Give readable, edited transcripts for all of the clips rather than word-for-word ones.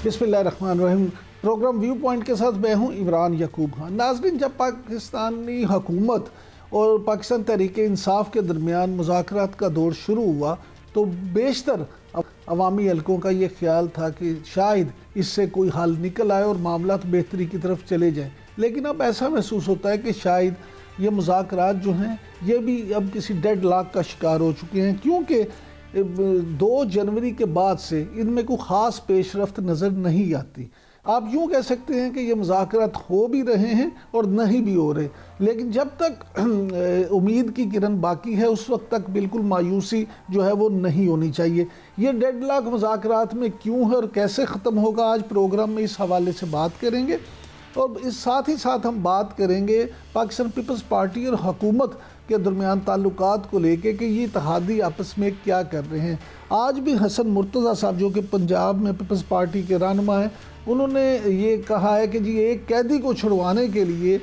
बिस्मिल्लाहिर्रहमानिर्रहीम। Programme view point के साथ मैं हूं इमरान यकूब खान। नाज़रीन, जब पाकिस्तानी हुकूमत और पाकिस्तान तहरीक इंसाफ के दरमियान मुज़ाकरात का दौर शुरू हुआ तो बेशतर अवामी हलकों का ये ख्याल था कि शायद इससे कोई हल निकल आए और मामला बेहतरी की तरफ चले जाएं। लेकिन अब ऐसा महसूस होता है कि शायद ये मुज़ाकरात जो हैं ये भी अब किसी डेड लॉक का शिकार हो चुके हैं, क्योंकि 2 जनवरी के बाद से इनमें कोई ख़ास पेशरफ्त नज़र नहीं आती। आप यूँ कह सकते हैं कि ये मुज़ाकरात हो भी रहे हैं और नहीं भी हो रहे, लेकिन जब तक उम्मीद की किरण बाकी है उस वक्त तक बिल्कुल मायूसी जो है वो नहीं होनी चाहिए। ये डेडलॉक मुज़ाकरात में क्यों है और कैसे ख़त्म होगा, आज प्रोग्राम में इस हवाले से बात करेंगे। और इस साथ ही साथ हम बात करेंगे पाकिस्तान पीपल्स पार्टी और हुकूमत के दरमियान ताल्लुकात को लेके कि ये इत्तेहादी आपस में क्या कर रहे हैं। आज भी हसन मुर्तज़ा साहब जो कि पंजाब में पीपल्स पार्टी के रहनुमा हैं, उन्होंने ये कहा है कि जी एक कैदी को छुड़वाने के लिए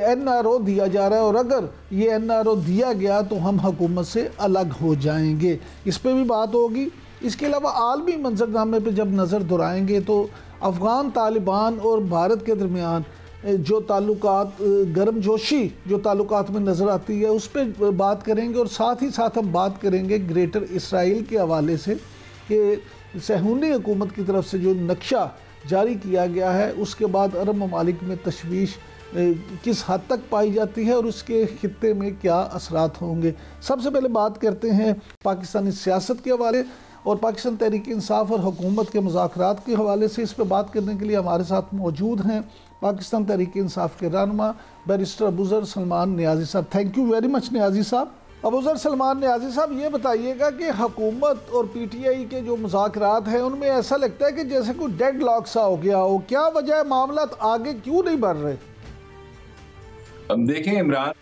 NRO दिया जा रहा है और अगर ये NRO दिया गया तो हम हुकूमत से अलग हो जाएंगे। इस पर भी बात होगी। इसके अलावा आलमी मंजरनामे पर जब नज़र दोहराएंगे तो अफ़गान तालिबान और भारत के दरमियान जो ताल्लुकात गर्मजोशी जो ताल्लुकात में नज़र आती है उस पर बात करेंगे। और साथ ही साथ हम बात करेंगे ग्रेटर इसराइल के हवाले से कि सहूनी हुकूमत की तरफ से जो नक्शा जारी किया गया है उसके बाद अरब ममालिक में तशवीश किस हद तक पाई जाती है और उसके खित्ते में क्या असरात होंगे। सबसे पहले बात करते हैं पाकिस्तानी सियासत के हवाले और पाकिस्तान तहरीक इंसाफ और हुकूमत के मुज़ाकरात के हवाले से। इस पर बात करने के लिए हमारे साथ मौजूद हैं पाकिस्तान तहरीक इंसाफ के रहनुमा बैरिस्टर अबूज़र सलमान नियाज़ी साहब। Thank you very much Niazi साहब। अबूज़र सलमान नियाज़ी साहब, ये बताइएगा कि हुकूमत और PTI के जो मुज़ाकरात हैं उनमें ऐसा लगता है कि जैसे कोई डेड लॉक सा हो गया हो, क्या वजह है, मामला आगे क्यों नहीं बढ़ रहे? अब देखें इमरान,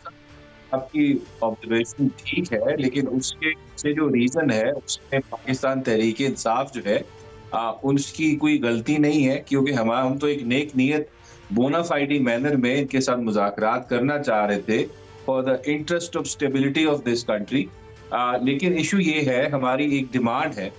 आपकी ऑब्जर्वेशन ठीक है, लेकिन उसके से जो रीज़न है उसमें पाकिस्तान तहरीक इंसाफ जो है उसकी कोई गलती नहीं है, क्योंकि हम तो एक नेक नीयत बोनाफाइडी मैनर में इनके साथ मुज़ाकरात करना चाह रहे थे for the interest of stability of this country. लेकिन इशू ये है, हमारी एक डिमांड है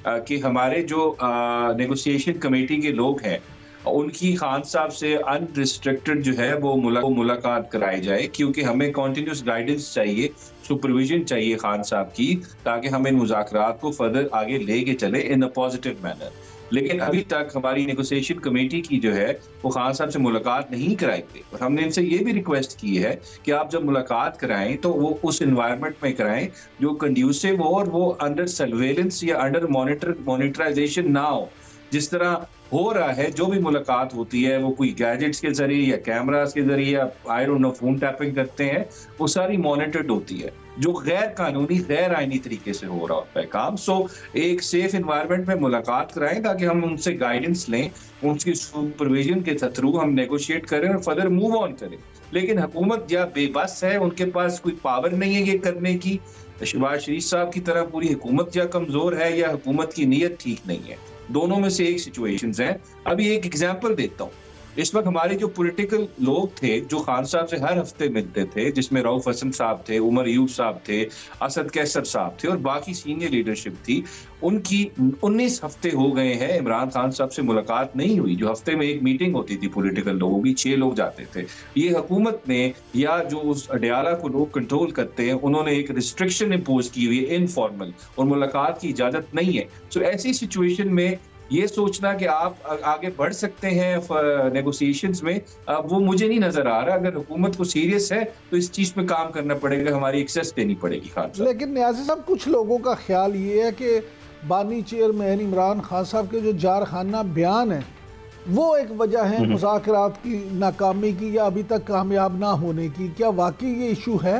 कि हमारे जो नेगोशिएशन कमेटी के लोग हैं उनकी खान साहब से अनरिस्ट्रिक्टेड जो है वो मुलाकात कराई जाए, क्योंकि हमें कॉन्टिन्यूस गाइडेंस चाहिए, सुपरविजन चाहिए खान साहब की, ताकि हम इन मुज़ाकरात को फर्दर आगे लेके चले इन अ पॉजिटिव मैनर। लेकिन अभी तक हमारी नेगोशिएशन कमेटी की जो है वो खान साहब से मुलाकात नहीं कराई गई और हमने इनसे ये भी रिक्वेस्ट की है कि आप जब मुलाकात कराएं तो वो उस इन्वायरमेंट में कराएं जो कंड्यूसिव हो और वो अंडर सर्वेलेंस या अंडर मॉनिटराइजेशन ना हो। जिस तरह हो रहा है, जो भी मुलाकात होती है वो कोई गैजेट्स के जरिए या कैमरास के जरिए या I don't know phone tapping करते हैं, वो सारी मॉनिटर्ड होती है, जो गैर कानूनी गैर आईनी तरीके से हो रहा होता है काम। सो एक सेफ इन्वायरमेंट में मुलाकात कराएं ताकि हम उनसे गाइडेंस लें, उनकी सुपरविजन के थ्रू हम नेगोशिएट करें और फर्दर मूव ऑन करें। लेकिन हुकूमत या बेबस है, उनके पास कोई पावर नहीं है ये करने की, शहबाज शरीफ साहब की तरह पूरी हुकूमत या कमजोर है या हुकूमत की नीयत ठीक नहीं है। दोनों में से एक सिचुएशंस हैं। अभी एक एग्जांपल देता हूँ। इस वक्त हमारे जो पॉलिटिकल लोग थे जो खान साहब से हर हफ्ते मिलते थे, जिसमें रऊफ हसन साहब थे, उमर यूब साहब थे, असद कैसर साहब थे और बाकी सीनियर लीडरशिप थी, उनकी 19 हफ्ते हो गए हैं इमरान खान साहब से मुलाकात नहीं हुई। जो हफ्ते में एक मीटिंग होती थी पॉलिटिकल लोगों की, 6 लोग जाते थे। ये हुकूमत ने या जो उस अडयाला को लोग कंट्रोल करते हैं उन्होंने एक रिस्ट्रिक्शन इम्पोज की हुई है, इनफॉर्मल, और मुलाकात की इजाजत नहीं है। सो ऐसी सिचुएशन में ये सोचना कि आप आगे बढ़ सकते हैं नेगोशिएशंस में, वो मुझे नहीं नजर आ रहा। अगर हुकूमत को सीरियस है तो इस चीज पे काम करना पड़ेगा, हमारी एक्सेस देनी पड़ेगी खान साहब। लेकिन नियाज़ी साहब, कुछ लोगों का ख्याल ये है कि बानी चेयरमैन इमरान खान साहब के जो जारखाना बयान है वो एक वजह है मुज़ाकरात की नाकामी की या अभी तक कामयाब ना होने की। क्या वाकई ये इशू है?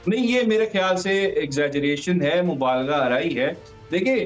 नहीं, ये मेरे ख्याल से एग्जैजरेशन है, मुबालगा आराई है। देखिए,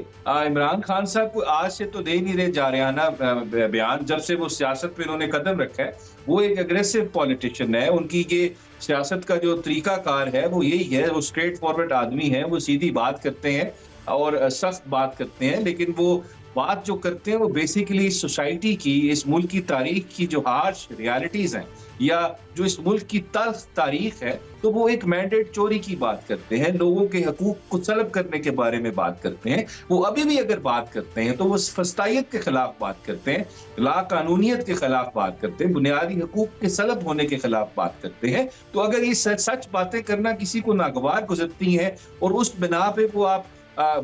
इमरान खान साहब को आज से तो दे नहीं रहे जारहाना बयान, जब से वो सियासत पे उन्होंने कदम रखा है। वो एक अग्रेसिव पॉलिटिशियन है, उनकी ये सियासत का जो तरीकाकार है वो यही है। वो स्ट्रेट फॉरवर्ड आदमी है, वो सीधी बात करते हैं और सख्त बात करते हैं, लेकिन वो बात जो करते हैं वो बेसिकली इस सोसाइटी की, इस मुल्क की तारीख की जो हार्श रियलिटीज़ हैं या जो इस मुल्क की तल्ख तारीख है, तो वो एक मैंडेट चोरी की बात करते हैं, लोगों के हकूक़ को तलब करने के बारे में बात करते हैं। वो अभी भी अगर बात करते हैं तो वो फस्तायत के खिलाफ बात करते हैं, लाकानूनियत के खिलाफ बात करते हैं, बुनियादी हकूक़ के सलब होने के खिलाफ बात करते हैं। तो अगर ये सच बातें करना किसी को नागवार गुजरती हैं और उस बिना पे वो आप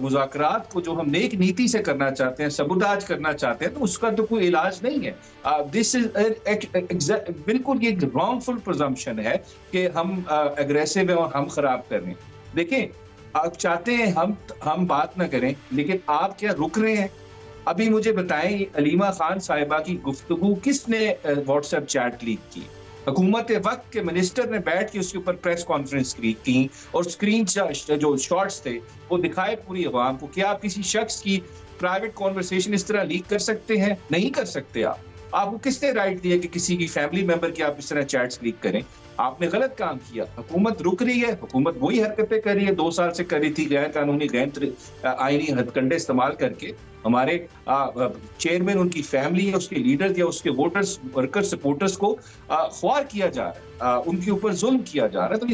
मुज़ाकरात को जो हम नेक नीति से करना चाहते हैं, सबूताज करना चाहते हैं, तो उसका तो कोई इलाज नहीं है। दिस इज बिल्कुल ये रॉन्गफुल प्रिजम्पशन है कि हम एग्रेसिव हैं और हम खराब कर रहे हैं। देखें, आप चाहते हैं हम बात ना करें, लेकिन आप क्या रुक रहे हैं? अभी मुझे बताएं, अलीमा खान साहिबा की गुफ्तगू किसने व्हाट्सएप चैट लीक की? हुकूमत वक्त के मिनिस्टर ने बैठ के उसके ऊपर प्रेस कॉन्फ्रेंस की और स्क्रीन जो शॉट्स थे वो दिखाए पूरी अवाम को। क्या आप किसी शख्स की प्राइवेट कॉन्वर्सेशन इस तरह लीक कर सकते हैं? नहीं कर सकते। आपको किसने राइट दिया कि किसी की फैमिली मेंबर की आप इस तरह चैट्स लीक करें? आपने गलत काम किया। हुकूमत रुक रही है, हुकूमत वही हरकतें कर रही है 2 साल से कर रही थी, गैर कानूनी गैर आईनी हथकंडे इस्तेमाल करके। हमारे चेयरमैन, उनकी फैमिली या उसके लीडर्स या उसके वोटर्स, वर्कर्स, सपोर्टर्स को ख्वार किया जा रहा है, उनके ऊपर जुल्म किया जा रहा है। तो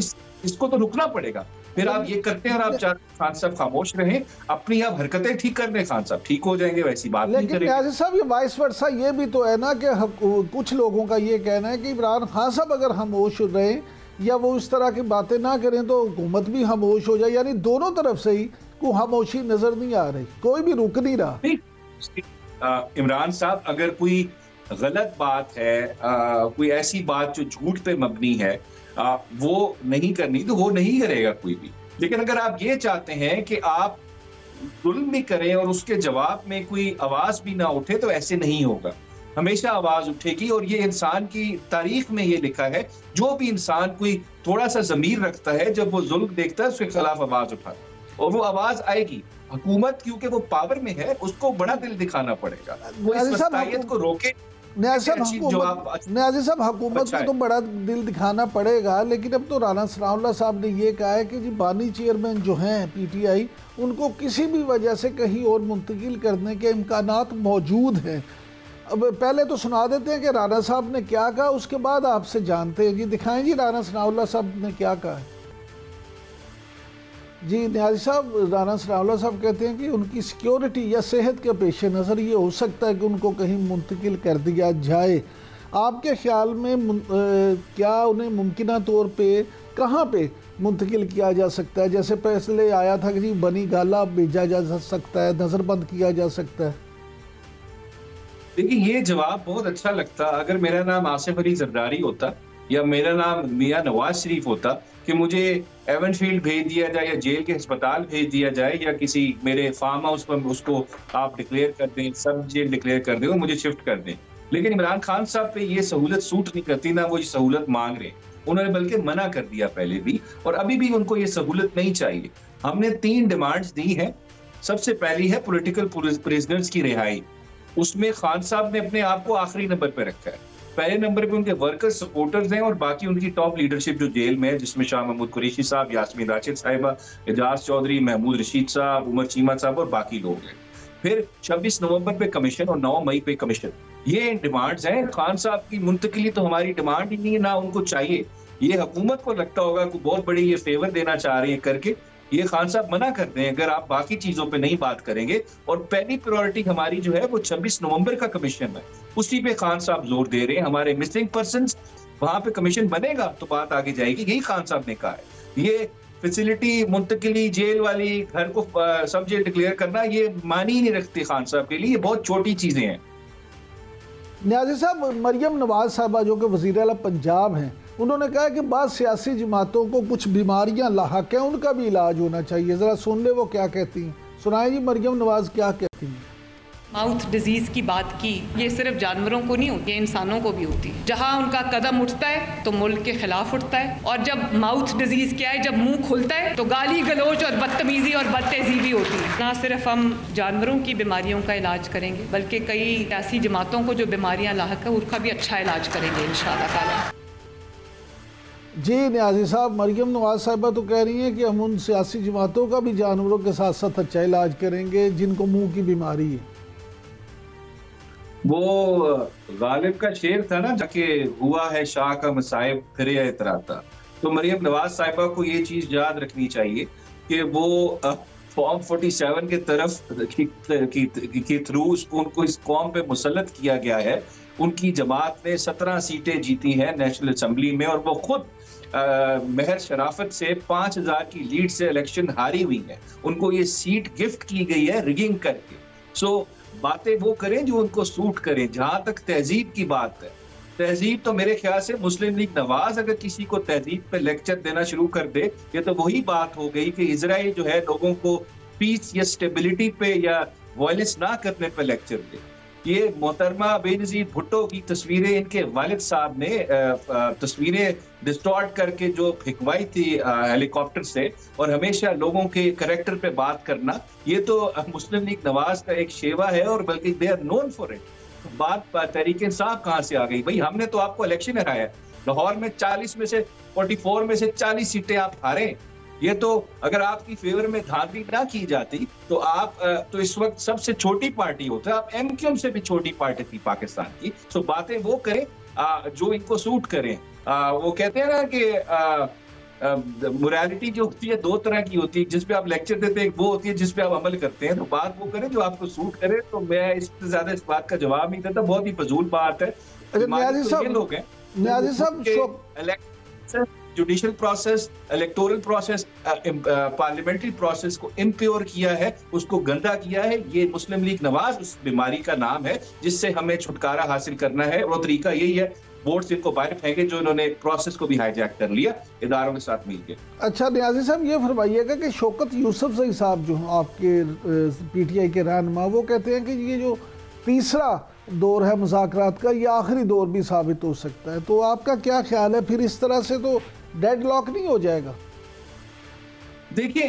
इसको तो रुकना पड़ेगा। फिर आप ये करते हैं और आप चाहते हैं खान साहब खामोश रहें, अपनी आप हरकतें ठीक कर रहे, खान साहब ठीक हो जाएंगे, वैसी बात नहीं करेंगे। लेकिन न्याज़ी साहब, ये वाइस वर्सा ये भी तो है ना कि कुछ लोगों का ये कहना है कि इमरान खान साहब अगर खामोश रहें या वो इस तरह की बातें ना करें तो हुकूमत भी खामोश हो जाए। यानी दोनों तरफ से ही कोई खामोशी नजर नहीं आ रही, कोई भी रुक नहीं रहा। इमरान साहब, अगर कोई गलत बात है, कोई ऐसी बात जो झूठ पे मबनी है, वो नहीं करनी तो वो नहीं करेगा कोई भी। लेकिन अगर आप ये चाहते हैं कि आप जुल्म भी करें और उसके जवाब में कोई आवाज भी ना उठे, तो ऐसे नहीं होगा। हमेशा आवाज उठेगी और ये इंसान की तारीख में ये लिखा है, जो भी इंसान कोई थोड़ा सा ज़मीर रखता है, जब वो जुल्म देखता है उसके खिलाफ आवाज उठाता है और वो आवाज आएगी। हुकूमत क्योंकि वो पावर में है, उसको बड़ा दिल दिखाना पड़ेगा, वो इस फस्तायत को रोके। न्याज़ी साहब, हुकूमत को तो बड़ा दिल दिखाना पड़ेगा, लेकिन अब तो राना सनाउल्लाह साहब ने ये कहा है कि जी बानी चेयरमैन जो हैं PTI, उनको किसी भी वजह से कहीं और मुंतकिल करने के इम्कानात मौजूद हैं। अब पहले तो सुना देते हैं कि राना साहब ने क्या कहा, उसके बाद आपसे जानते हैं। जी दिखाएं जी, राना सनाउल्लाह साहब ने क्या कहा है। जी न्याज़ी साहब, राना सनाउल्लाह साहब कहते हैं कि उनकी सिक्योरिटी या सेहत के पेश नज़र ये हो सकता है कि उनको कहीं मुंतकिल कर दिया जाए। आपके ख्याल में क्या उन्हें मुमकिन तौर पे कहाँ पे मुंतकिल किया जा सकता है? जैसे फैसले आया था कि जी बनी गाला भेजा जा सकता है, नज़रबंद किया जा सकता है। देखिए, ये जवाब बहुत अच्छा लगता अगर मेरा नाम आसिफ अली जरदारी होता या मेरा नाम मियां नवाज शरीफ होता कि मुझे एवनफील्ड भेज दिया जाए या जेल के अस्पताल भेज दिया जाए या किसी मेरे फार्म हाउस पर उसको आप डिक्लेयर कर दें, सब जेल डिक्लेयर कर दें और मुझे शिफ्ट कर दें। लेकिन इमरान खान साहब पे ये सहूलत सूट नहीं करती, ना वो ये सहूलत मांग रहे। उन्होंने बल्कि मना कर दिया पहले भी, और अभी भी उनको ये सहूलत नहीं चाहिए। हमने 3 डिमांड्स दी हैं। सबसे पहली है पॉलिटिकल प्रिजनर्स की रिहाई। उसमें खान साहब ने अपने आप को आखिरी नंबर पर रखा है। पहले नंबर पे उनके वर्कर्स, सपोर्टर्स हैं और बाकी उनकी टॉप लीडरशिप जो जेल में है, जिसमें शाह महमूद कुरैशी साहब, यास्मीन राशिद साहिबा, एजाज चौधरी, महमूद रशीद साहब, उमर चीमा साहब और बाकी लोग हैं। फिर 26 नवंबर पे कमीशन और 9 मई पे कमीशन। ये डिमांड्स हैं। खान साहब की मुंतकिली तो हमारी डिमांड ही नहीं है, ना उनको चाहिए। ये हुकूमत को लगता होगा कि बहुत बड़ी ये फेवर देना चाह रही है करके ये खान साहब मना कर दें अगर आप बाकी चीजों पे नहीं बात करेंगे। और पहली प्रायोरिटी हमारी जो है वो 26 नवंबर का कमीशन है, उसी पे खान साहब जोर दे रहे हैं। हमारे मिसिंग पर्संस, वहां पे कमीशन बनेगा तो बात आगे जाएगी, यही खान साहब ने कहा है। ये फैसिलिटी, मुंतकिली, जेल वाली, घर को सब जेल डिक्लेयर करना, ये मानी ही नहीं रखती खान साहब के लिए, ये बहुत छोटी चीजें हैं। न्याज़ी साहब, मरियम नवाज साहबा जो कि वज़ीर आला पंजाब हैं, उन्होंने कहा कि बाद सियासी जमातों को कुछ बीमारियां लाहक हैं, उनका भी इलाज होना चाहिए। ज़रा सुन ले वो क्या कहती हैं। सुनाए जी, मरियम नवाज क्या कहती हैं। माउथ डिजीज़ की बात की, ये सिर्फ जानवरों को नहीं होती है, इंसानों को भी होती है। जहाँ उनका कदम उठता है तो मुल्क के खिलाफ उठता है, और जब माउथ डिजीज़ क्या है, जब मुंह खुलता है तो गाली गलोच और बदतमीज़ी और बदतहज़ीबी होती है। ना सिर्फ हम जानवरों की बीमारियों का इलाज करेंगे, बल्कि कई ऐसी जमातों को जो बीमारियाँ लाहक है उनका भी अच्छा इलाज करेंगे इंशाअल्लाह ताला। जी न्याज़ी साहब, मरियम नवाज साहिबा तो कह रही हैं कि हम उन सियासी जमातों का भी जानवरों के साथ साथ अच्छा इलाज करेंगे जिनको मुंह की बीमारी है। वो गालिब का शेर था ना, जाके हुआ है शाह का मसाइब फिरे इतराता। तो मरियम नवाज साहिबा को ये चीज याद रखनी चाहिए कि वो फॉर्म 47 के तरफ की थ्रू उनको इस कौम पे मुसल्लत किया गया है। उनकी जमात ने 17 सीटें जीती हैं नेशनल असेंबली में, और वो खुद महर शराफत से 5000 की लीड से इलेक्शन हारी हुई है। उनको ये सीट गिफ्ट की गई है रिगिंग करके। सो बातें वो करें जो उनको सूट करें। जहां तक तहजीब की बात है, तहजीब तो मेरे ख्याल से मुस्लिम लीग नवाज अगर किसी को तहजीब पे लेक्चर देना शुरू कर दे, ये तो वही बात हो गई कि इजराइल जो है लोगों को पीस या स्टेबिलिटी पे या वायलेंस ना करने पे लेक्चर दे। ये मोहतरमा बेनजीर भुट्टो की तस्वीरें इनके वालिद साहब ने तस्वीरें डिस्टॉर्ट करके जो फेंकवाई थी हेलीकॉप्टर से, और हमेशा लोगों के करैक्टर पे बात करना, ये तो मुस्लिम लीग नवाज का एक शेवा है, और बल्कि they are known for it. बात तहरीक इंसाफ कहाँ से आ गई? भाई हमने तो आपको इलेक्शन हराया, लाहौर में 40 में से 44 में से 40 सीटें आप हारे। ये तो अगर आपकी फेवर में धांधली ना की जाती तो आप तो इस वक्त सबसे छोटी पार्टी होता, आप एमक्यूएम से भी छोटी पार्टी थी पाकिस्तान की। तो बातें वो करें जो इनको सूट करें। वो कहते हैं ना कि मोरालिटी जो होती है दो तरह की होती है, जिसपे आप लेक्चर देते हैं, वो होती है जिसपे आप अमल करते हैं। तो बात वो करें जो आपको सूट करे। तो मैं इससे ज्यादा इस बात का जवाब नहीं देता, बहुत ही फजूल बात है। लोग हैं judicial process, electoral process, parliamentary process को इम्प्योर किया है, उसको गंदा किया है। ये मुस्लिम लीग नवाज उस बीमारी का नाम है जिससे हमें छुटकारा हासिल करना है, और तरीका यही है वोट से इनको बाहर फेंके जो इन्होंने प्रोसेस को भी हाईजैक कर लिया इदारों के साथ मिलकर। अच्छा न्याजी साहब, ये फरमाइएगा कि शौकत यूसुफजई साहब जो आपके पीटीआई के रहनुमा, वो कहते हैं कि ये जो तीसरा दौर है मुज़ाकरात का, ये आखिरी दौर भी साबित हो सकता है। तो आपका क्या ख्याल है? फिर इस तरह से तो डेडलॉक नहीं हो जाएगा? देखिए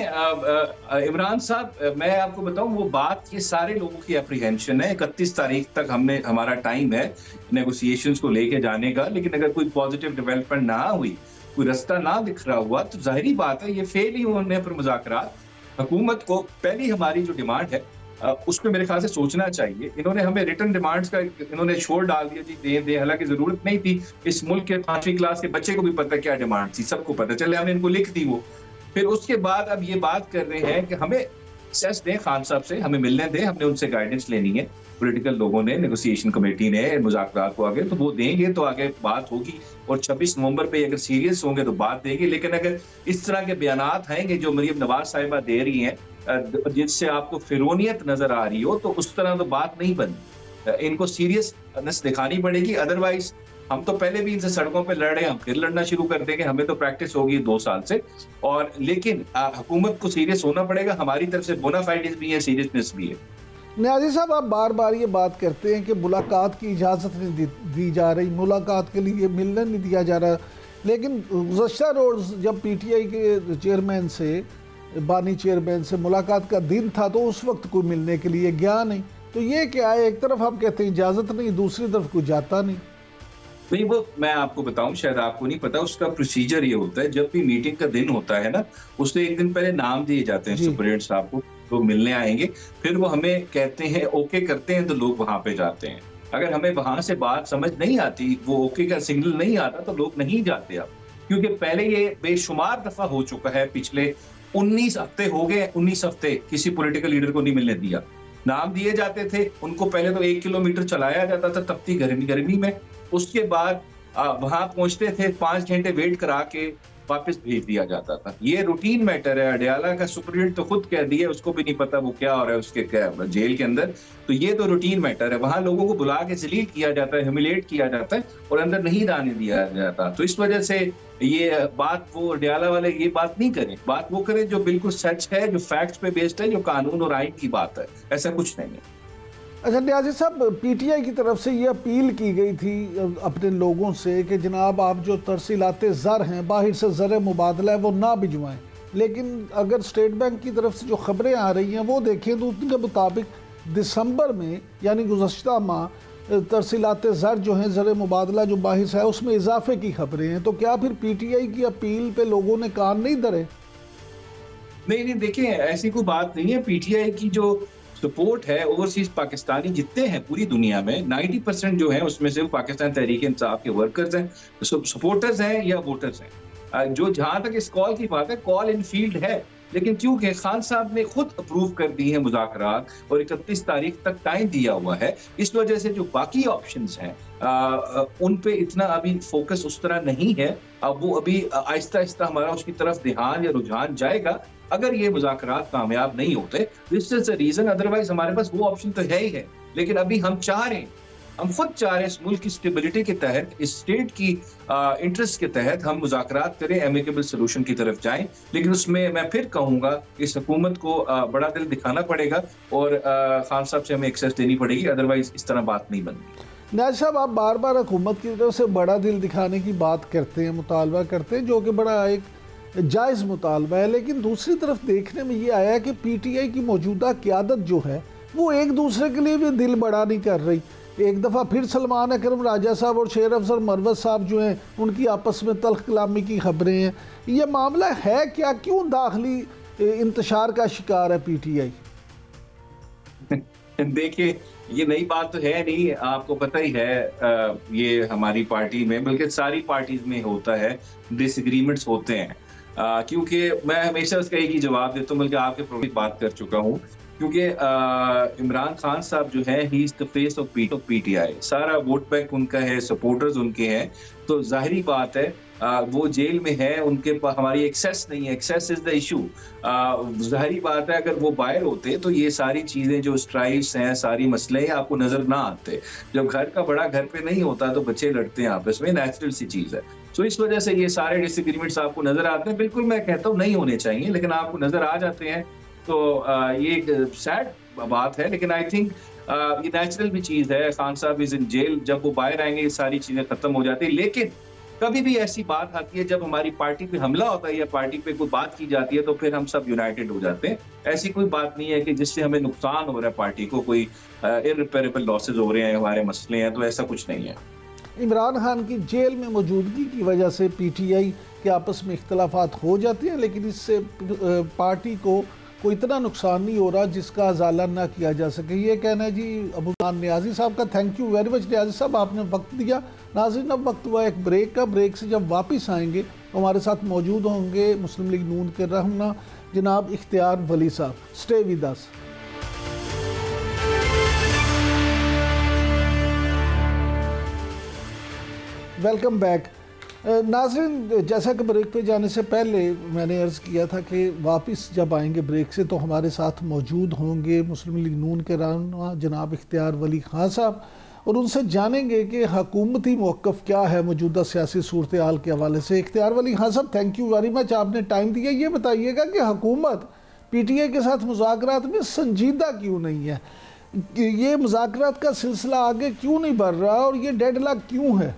इमरान साहब, मैं आपको बताऊं, वो बात ये सारे लोगों की अप्रीहेंशन है। 31 तारीख तक हमारा टाइम है नेगोशिएशंस को लेके जाने का, लेकिन अगर कोई पॉजिटिव डेवलपमेंट ना हुई, कोई रास्ता ना दिख रहा हुआ, तो जाहिर बात है ये फेल ही होने पर मुज़ाकरात। हुकूमत को पहली हमारी जो डिमांड है उस पर मेरे ख्याल से सोचना चाहिए। इन्होंने हमें रिटर्न डिमांड्स का इन्होंने छोड़ डाल दिया जी, दे, हालांकि जरूरत नहीं थी। इस मुल्क के 5वीं क्लास के बच्चे को भी पता क्या डिमांड थी, सबको पता, चले हमने इनको लिख दी वो। फिर उसके बाद अब ये बात कर रहे हैं कि हमें सेस दें, खान साहब से हमें मिलने दें, हमने उनसे गाइडेंस लेनी है। पॉलिटिकल लोगों ने, नेगोशिएशन कमेटी ने मुज़ाकरात को आगे तो वो देंगे, तो आगे बात होगी, और 26 नवंबर पे अगर सीरियस होंगे तो बात देंगे। लेकिन अगर इस तरह के बयानात आएंगे जो मरियम नवाज साहिबा दे रही हैं, जिससे आपको फिरौनियत नजर आ रही हो, तो उस तरह तो बात नहीं बनी। इनको सीरियसनेस दिखानी पड़ेगी, अदरवाइज हम तो पहले भी इनसे सड़कों पे लड़ रहे हैं, हम फिर लड़ना शुरू कर देंगे। हमें तो प्रैक्टिस होगी 2 साल से, और लेकिन हुकूमत को सीरियस होना पड़ेगा। हमारी तरफ से बोनाफाइड्स भी है, सीरियसनेस भी है। न्याजी साहब, आप बार बार ये बात करते हैं कि मुलाकात की इजाज़त नहीं दी जा रही, मुलाकात के लिए मिलने नहीं दिया जा रहा, लेकिन गुज़श्ता रोज़ जब पीटीआई के चेयरमैन से, बानी चेयरमैन से मुलाकात का दिन था, तो उस वक्त कोई मिलने के लिए गया नहीं। तो ये क्या है? एक तरफ आप कहते हैं इजाज़त नहीं, दूसरी तरफ कोई जाता नहीं। नहीं, वो मैं आपको बताऊं, शायद आपको नहीं पता, उसका प्रोसीजर ये होता है, जब भी मीटिंग का दिन होता है ना, उससे एक दिन पहले नाम दिए जाते हैं सुप्रीडेंट साहब को, तो मिलने आएंगे। फिर वो हमें कहते हैं, ओके करते हैं, तो लोग वहां पे जाते हैं। अगर हमें वहां से बात समझ नहीं आती, वो ओके का सिग्नल नहीं आता, तो लोग नहीं जाते अब। क्योंकि पहले ये बेशुमार दफा हो चुका है, पिछले 19 हफ्ते हो गए, 19 हफ्ते किसी पॉलिटिकल लीडर को नहीं मिलने दिया। नाम दिए जाते थे उनको, पहले तो 1 किलोमीटर चलाया जाता था तपती गर्मी में, उसके बाद वहां पहुंचते थे, 5 घंटे वेट करा के वापस भेज दिया जाता था। ये रूटीन मैटर है। अडयाला का सुप्रीडेंट तो खुद कह दिया, उसको भी नहीं पता वो क्या हो रहा है उसके क्या जेल के अंदर। तो ये तो रूटीन मैटर है। वहां लोगों को बुला के जलील किया जाता है, ह्यूमिलेट किया जाता है, और अंदर नहीं जाने दिया जाता। तो इस वजह से ये बात, वो अडयाला वाले ये बात नहीं करें, बात वो करें जो बिल्कुल सच है, जो फैक्ट्स पे बेस्ड है, जो कानून और आइन की बात है। ऐसा कुछ नहीं है। अच्छा न्याजी साहब, पीटीआई की तरफ से ये अपील की गई थी अपने लोगों से कि जनाब आप जो तरसीलाते ज़र हैं, बाहर से ज़र मुबादला है, वो ना भिजवाएं। लेकिन अगर स्टेट बैंक की तरफ से जो खबरें आ रही हैं वो देखें तो उनके मुताबिक दिसंबर में, यानी गुज़श्ता माह, तरसीलाते ज़र जो हैं, ज़र मुबादला जो बाहर से है, उसमें इजाफे की खबरें हैं। तो क्या फिर पीटीआई की अपील पे लोगों ने कान नहीं धरे? नहीं, देखिए ऐसी कोई बात नहीं है। पीटीआई की जो सपोर्ट है ओवरसीज पाकिस्तानी जितने हैं पूरी दुनिया में 90% जो है उसमें से पाकिस्तान तहरीक इंसाफ के वर्कर्स हैं, सपोर्टर्स हैं या वोटर्स हैं। जो जहां तक इस कॉल की बात है, कॉल इन फील्ड है, लेकिन क्योंकि खान साहब ने खुद अप्रूव कर दी है मुज़ाकरात और 31 तारीख तक टाइम दिया हुआ है, इस वजह से जो बाकी ऑप्शंस हैं उन पे इतना अभी फोकस उस तरह नहीं है। अब वो अभी आहिस्ता आहिस्ता हमारा उसकी तरफ ध्यान या रुझान जाएगा अगर ये मुज़ाकरात कामयाब नहीं होते। This is the reason, otherwise हमारे पास वो ऑप्शन तो है ही है। लेकिन अभी हम चाह रहे हैं, हम खुद चाह रहे हैं इस मुल्क की स्टेबिलिटी के तहत, इस स्टेट की इंटरेस्ट के तहत हम मुज़ाकरात करें, एमिकेबल सोल्यूशन की तरफ जाएं। लेकिन उसमें मैं फिर कहूंगा इस हुकूमत को बड़ा दिल दिखाना पड़ेगा और खान साहब से हमें एक्सेस देनी पड़ेगी, अदरवाइज इस तरह बात नहीं बनती। नियाज़ साहब, आप बार बार हुकूमत की तरफ से बड़ा दिल दिखाने की बात करते हैं, मुतालबा करते हैं, जो कि बड़ा एक जायज़ मुतालबा है, लेकिन दूसरी तरफ देखने में ये आया कि PTI की मौजूदा क़यादत जो है वो एक दूसरे के लिए भी दिल बड़ा नहीं कर रही। एक दफ़ा फिर सलमान अकरम राजा साहब और शेर अफसर मरवत साहब जो हैं उनकी आपस में तल्ख कलामी की खबरें हैं। ये मामला है क्या, क्यों दाखिली इंतशार का शिकार है PTI? देखिए, ये नई बात तो है नहीं, आपको पता ही है ये हमारी पार्टी में, बल्कि सारी पार्टीज में होता है, डिसएग्रीमेंट्स होते हैं। क्योंकि मैं हमेशा उसका एक ही जवाब देता हूँ, बल्कि आपके प्रोग्राम बात कर चुका हूँ, क्योंकि इमरान खान साहब जो है he is the face of PTI, सारा वोट बैंक उनका है, सपोर्टर्स उनके हैं, तो जाहिरी बात है वो जेल में है, उनके पास हमारी एक्सेस नहीं है, एक्सेस इज द इशू। जाहिरी बात है अगर वो बाहर होते तो ये सारी चीजें जो स्ट्राइक्स हैं, सारी मसले हैं, आपको नजर ना आते। जब घर का बड़ा घर पे नहीं होता तो बच्चे लड़ते हैं आपस में, नेचुरल सी चीज है। तो इस वजह से ये सारे डिसएग्रीमेंट्स आपको नजर आते हैं। बिल्कुल मैं कहता हूँ नहीं होने चाहिए, लेकिन आपको नजर आ जाते हैं, तो ये एक सैड बात है, लेकिन आई थिंक ये नेचुरल भी चीज है। खान साहब इज इन जेल, जब वो बाहर आएंगे ये सारी चीजें खत्म हो जाती है। लेकिन कभी भी ऐसी बात आती है जब हमारी पार्टी पे हमला होता है या पार्टी पे कोई बात की जाती है, तो फिर हम सब यूनाइटेड हो जाते हैं। ऐसी कोई बात नहीं है कि जिससे हमें नुकसान हो रहा है, पार्टी को कोई इररिपेयरेबल लॉसेज हो रहे हैं, हमारे मसले हैं, तो ऐसा कुछ नहीं है। इमरान खान की जेल में मौजूदगी की वजह से PTI के आपस में इख्तलाफात हो जाते हैं, लेकिन इससे पार्टी को कोई इतना नुकसान नहीं हो रहा जिसका अजाला ना किया जा सके। ये कहना है जी अबूमान नियाज़ी साहब का। Thank you very much Niazi साहब, आपने वक्त दिया। नाज़रीन, अब वक्त हुआ एक ब्रेक का। ब्रेक से जब वापस आएंगे तो हमारे साथ मौजूद होंगे मुस्लिम लीग नून के रहनुमा जनाब इख्तियार वली साहब। Stay with us. Welcome back. नाज़रीन, जैसा कि ब्रेक पे जाने से पहले मैंने अर्ज़ किया था कि वापस जब आएंगे ब्रेक से तो हमारे साथ मौजूद होंगे मुस्लिम लीग नून के रहनुमा जनाब इख्तियार वली खान साहब, और उनसे जानेंगे कि हुकूमती मौक़िफ़ क्या है मौजूदा सियासी सूरत हाल के हवाले से। इख्तियार वली खान साहब, थैंक यू वेरी मच, आपने टाइम दिया। ये बताइएगा कि हुकूमत PTI के साथ मुज़ाकरात में संजीदा क्यों नहीं है, ये मुज़ाकरात का सिलसिला आगे क्यों नहीं बढ़ रहा और ये डेडलॉक क्यों है?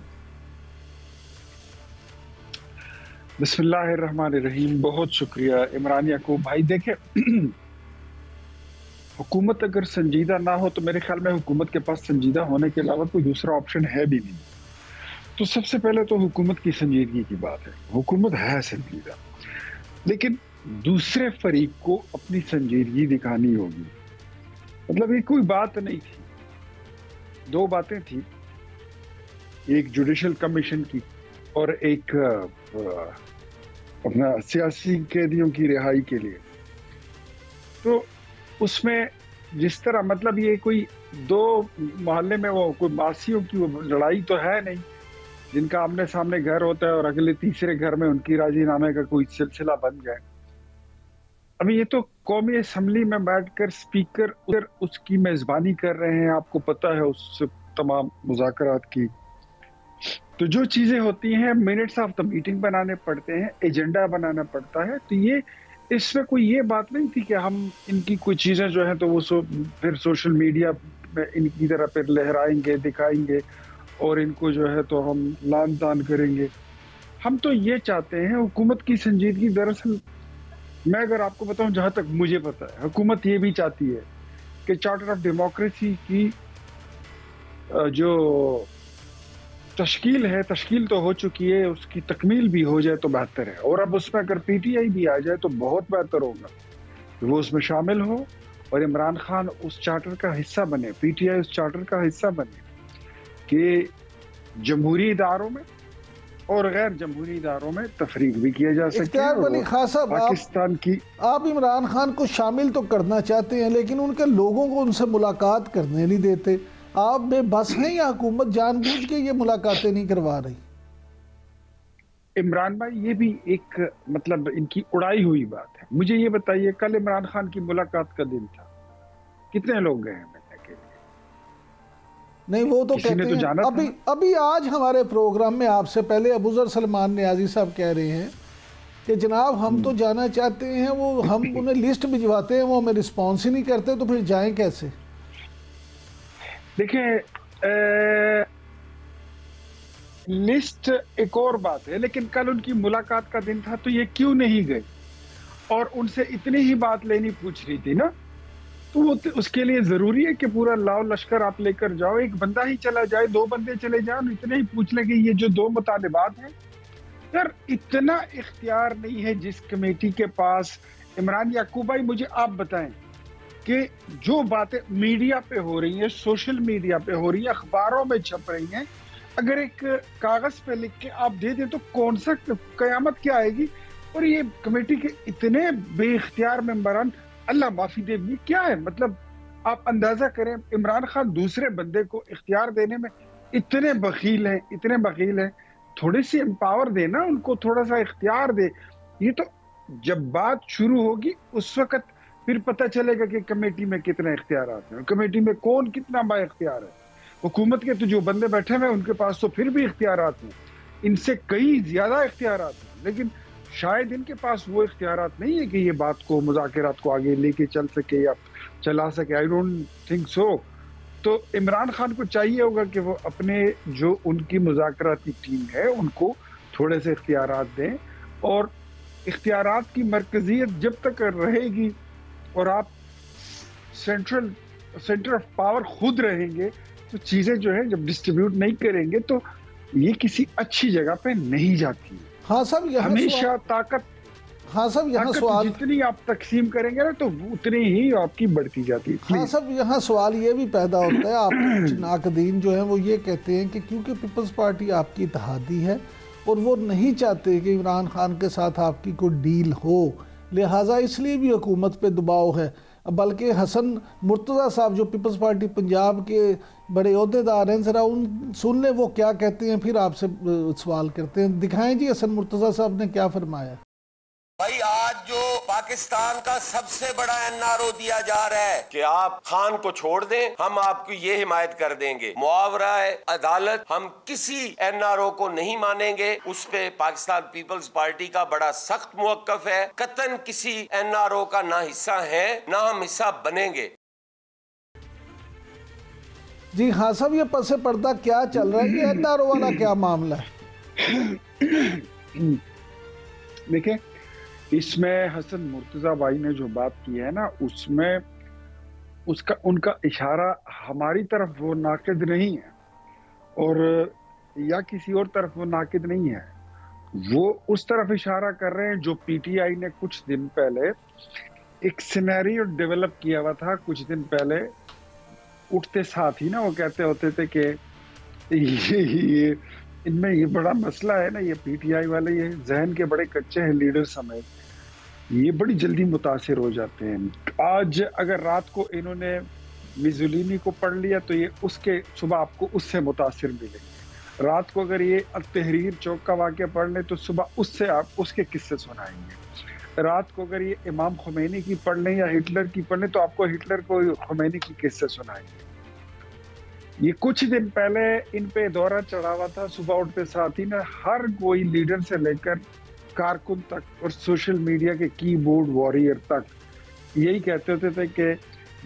बिस्मिल्लाहिर्रहमानिर्रहीम। बहुत शुक्रिया इमरान याकूब भाई। देखे, हुकूमत अगर संजीदा ना हो तो मेरे ख्याल में हुकूमत के पास संजीदा होने के अलावा कोई दूसरा ऑप्शन है भी नहीं। तो सबसे पहले तो हुकूमत की संजीदगी की बात है। हुकूमत है संजीदा, लेकिन दूसरे फरीक को अपनी संजीदगी दिखानी होगी। मतलब ये कोई बात नहीं थी, दो बातें थी, एक जुडिशल कमीशन की और एक अपना सियासी कैदियों की रिहाई के लिए। तो उसमें जिस तरह, मतलब ये कोई दो मोहल्ले में वो कोई मासियों की वो लड़ाई तो है नहीं, जिनका आमने सामने घर होता है और अगले तीसरे घर में उनकी राजीनामे का कोई सिलसिला बन जाए। अभी ये तो कौमी असम्बली में बैठकर स्पीकर उधर उसकी मेजबानी कर रहे हैं, आपको पता है उस तमाम मुज़ाकरात की। तो जो चीजें होती हैं, मिनट्स ऑफ द मीटिंग बनाने पड़ते हैं, एजेंडा बनाना पड़ता है। तो ये इसमें कोई ये बात नहीं थी कि हम इनकी कोई चीजें जो है तो वो फिर सोशल मीडिया में इनकी तरह फिर लहराएंगे, दिखाएंगे और इनको जो है तो हम लान तान करेंगे। हम तो ये चाहते हैं हुकूमत की संजीदगी। दरअसल मैं अगर आपको बताऊं, जहां तक मुझे पता है, हुकूमत ये भी चाहती है कि चार्टर ऑफ डेमोक्रेसी की जो तश्कील है, तश्कील तो हो चुकी है, उसकी तकमील भी हो जाए तो बेहतर है। और अब उसमें अगर PTI भी आ जाए तो बहुत बेहतर होगा कि वो उसमें शामिल हो और इमरान खान उस चार्टर का हिस्सा बने, पीटीआई उस चार्टर का हिस्सा बने कि जमहूरी इदारों में और गैर जमहूरी इदारों में तफरीक भी किया जा सके। इख्तियार अली खान साहब, पाकिस्तान की आप इमरान खान को शामिल तो करना चाहते हैं, लेकिन उनके लोगों को उनसे मुलाकात करने नहीं देते। आप बेबस हैं या हुकूमत जानबूझ के ये मुलाकातें नहीं करवा रही? इमरान भाई, ये भी एक मतलब इनकी उड़ाई हुई बात है। मुझे ये बताइए, कल इमरान खान की मुलाकात का दिन था, कितने लोग गए हैं मिलने के लिए? नहीं, वो तो कहते तो हैं अभी आज हमारे प्रोग्राम में आपसे पहले अबूजर सलमान नियाजी साहब कह रहे हैं कि जनाब हम तो जाना चाहते हैं, वो हम उन्हें लिस्ट भिजवाते हैं, वो हमें रिस्पॉन्स ही नहीं करते, तो फिर जाएं कैसे? देखिए, लिस्ट एक और बात है, लेकिन कल उनकी मुलाकात का दिन था, तो ये क्यों नहीं गए? और उनसे इतनी ही बात लेनी पूछ रही थी ना, तो वो उसके लिए जरूरी है कि पूरा लाओ लश्कर आप लेकर जाओ? एक बंदा ही चला जाए, 2 बंदे चले जाओ, इतने ही पूछ लेंगे ये जो 2 मुतालिबात हैं। यार, इतना इख्तियार नहीं है जिस कमेटी के पास। इमरान याकूब भाई, मुझे आप बताएं कि जो बातें मीडिया पे हो रही हैं, सोशल मीडिया पे हो रही है, अखबारों में छप रही हैं, अगर एक कागज पे लिख के आप दे दें तो कौन सा कयामत क्या आएगी? और ये कमेटी के इतने बेइख्तियार मेंबरान, अल्लाह माफी दे, ये क्या है? मतलब आप अंदाजा करें, इमरान खान दूसरे बंदे को इख्तियार देने में इतने बखील हैं, इतने बखील हैं। थोड़ी सी एम्पावर देना उनको, थोड़ा सा इख्तियार दे। ये तो जब बात शुरू होगी उस वक्त फिर पता चलेगा कि कमेटी में कितने इख्तियार हैं, कमेटी में कौन कितना बा इख्तियार है। हुकूमत के तो जो बंदे बैठे हैं उनके पास तो फिर भी इख्तियार हैं, इनसे कई ज्यादा इख्तियार हैं, लेकिन शायद इनके पास वो इख्तियार नहीं है कि ये बात को, मुज़ाकरात को आगे लेके चल सके या चला सके। I don't think so. तो इमरान खान को चाहिए होगा कि वो अपने जो उनकी मुज़ाकराती टीम है उनको थोड़े से इख्तियारात दें, और इख्तियारात की मरकजियत जब तक रहेगी और आप सेंटर ऑफ पावर खुद रहेंगे, तो चीजें जो है जब डिस्ट्रीब्यूट नहीं करेंगे तो ये किसी अच्छी जगह पे नहीं जाती। हाँ साहब, हमेशा ताकत, हाँ साहब, यहाँ सवाल, जितनी आप तकसीम करेंगे ना तो उतनी ही आपकी बढ़ती जाती है। हाँ साहब, यहाँ सवाल ये भी पैदा होता है, आप कुछ नाकदीन जो है वो ये कहते हैं कि क्योंकि पीपल्स पार्टी आपकी इत्तेहादी है और वो नहीं चाहते कि इमरान खान के साथ आपकी कोई डील हो, लिहाजा इसलिए भी हुकूमत पे दबाव है। बल्कि हसन मुर्तज़ा साहब जो पीपल्स पार्टी पंजाब के बड़े ओहदेदार हैं, ज़रा उन सुन लें वो क्या कहते हैं, फिर आपसे सवाल करते हैं। दिखाएं जी हसन मुर्तज़ा साहब ने क्या फरमाया। भाई, आज जो पाकिस्तान का सबसे बड़ा एनआरओ दिया जा रहा है कि आप खान को छोड़ दें, हम आपकी ये हिमायत कर देंगे, मुआवरा है, अदालत, हम किसी एनआरओ को नहीं मानेंगे। उस पे पाकिस्तान पीपल्स पार्टी का बड़ा सख्त मुवक्कफ है। कतन किसी एनआरओ का ना हिस्सा है ना हम हिस्सा बनेंगे। जी हाँ साहब, ये पसे पर्दा क्या चल रहा है, ये एनआरओ वाला क्या मामला है? देखिए, इसमें हसन मुर्तज़ा भाई ने जो बात की है ना, उसमें उनका इशारा हमारी तरफ वो नाकिद नहीं है, और या किसी और तरफ वो नाकिद नहीं है। वो उस तरफ इशारा कर रहे हैं जो पीटीआई ने कुछ दिन पहले एक सिनेरियो डेवलप किया हुआ था। कुछ दिन पहले उठते साथ ही ना वो कहते होते थे कि ये इनमें ये बड़ा मसला है ना, ये पीटीआई वाले ये जहन के बड़े कच्चे हैं, लीडर समेत, ये बड़ी जल्दी मुतासिर हो जाते हैं। आज अगर रात को इन्होंने मिजुलिनी को पढ़ लिया तो ये उसके सुबह आपको उससे मुतासिर मिलेंगे। रात को अगर ये तहरीर चौक का वाक़या पढ़ लें तो सुबह उससे आप उसके किस्से सुनाएंगे। रात को अगर ये इमाम खुमैनी की पढ़ लें या हिटलर की पढ़ लें तो आपको हिटलर को खुमैनी की किस्से सुनाएंगे। ये कुछ दिन पहले इन पे दौरा चढ़ा हुआ था, सुबह उठते साथ ही ना हर कोई लीडर से लेकर कारकुन तक और सोशल मीडिया के कीबोर्ड वॉरियर तक यही कहते होते थे कि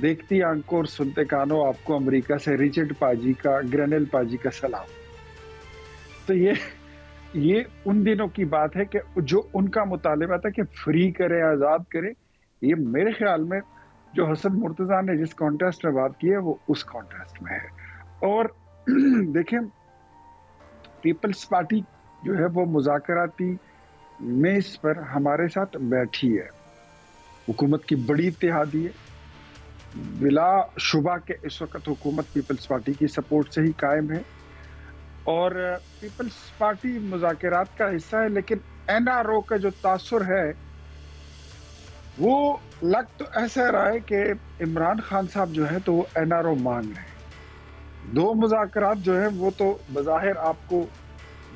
देखती आंखों और सुनते कानों, आपको अमेरिका से रिचर्ड पाजी का, ग्रेनेल पाजी का सलाम। तो ये उन दिनों की बात है कि जो उनका मुतालिबा था कि फ्री करें, आज़ाद करें। ये मेरे ख्याल में जो हसन मुर्तज़ा ने जिस कॉन्टेस्ट में बात की है वो उस कॉन्टेस्ट में है। और देखें, पीपल्स पार्टी जो है वो मुज़ाकराती मेज पर हमारे साथ बैठी है। हुकूमत की बड़ी इत्तेहादी है, बिला शुबा के इस वक्त हुकूमत पीपल्स पार्टी की सपोर्ट से ही कायम है और पीपल्स पार्टी मुज़ाकरात का हिस्सा है, लेकिन एनआरओ का जो तासुर है वो लग तो ऐसा रहा है कि इमरान खान साहब जो है तो वो एनआरओ मांग रहे हैं। दो मुज़ाकरात जो है वो तो बज़ाहिर आपको